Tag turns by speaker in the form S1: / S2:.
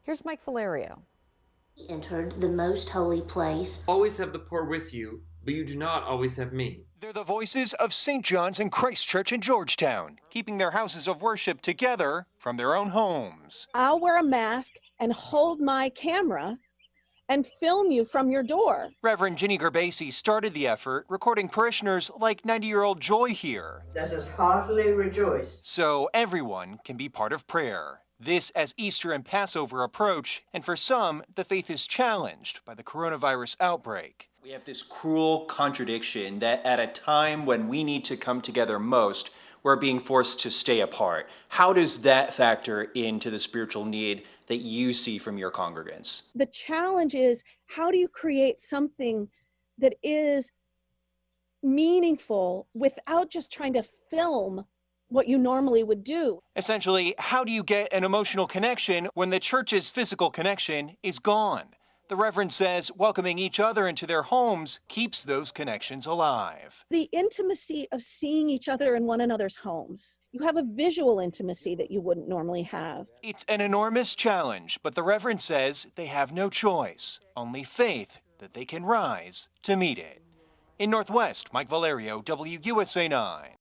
S1: Here's Mike Valerio.
S2: He entered the most holy place.
S3: Always have the poor with you, but you do not always have me.
S4: They're the voices of St. John's and Christ Church in Georgetown, keeping their houses of worship together from their own homes.
S5: I'll wear a mask and hold my camera and film you from your door.
S4: Reverend Ginny Gerbasi started the effort, recording parishioners like 90-year-old Joy here.
S6: Let us heartily rejoice.
S4: So everyone can be part of prayer. This as Easter and Passover approach, and for some, the faith is challenged by the coronavirus outbreak. We have this cruel contradiction that at a time when we need to come together most, we're being forced to stay apart. How does that factor into the spiritual need that you see from your congregants?
S5: The challenge is, how do you create something that is meaningful without just trying to film what you normally would do?
S4: Essentially, how do you get an emotional connection when the church's physical connection is gone? The Reverend says welcoming each other into their homes keeps those connections alive.
S5: The intimacy of seeing each other in one another's homes. You have a visual intimacy that you wouldn't normally have.
S4: It's an enormous challenge, but the Reverend says they have no choice, only faith that they can rise to meet it. In Northwest, Mike Valerio, WUSA 9.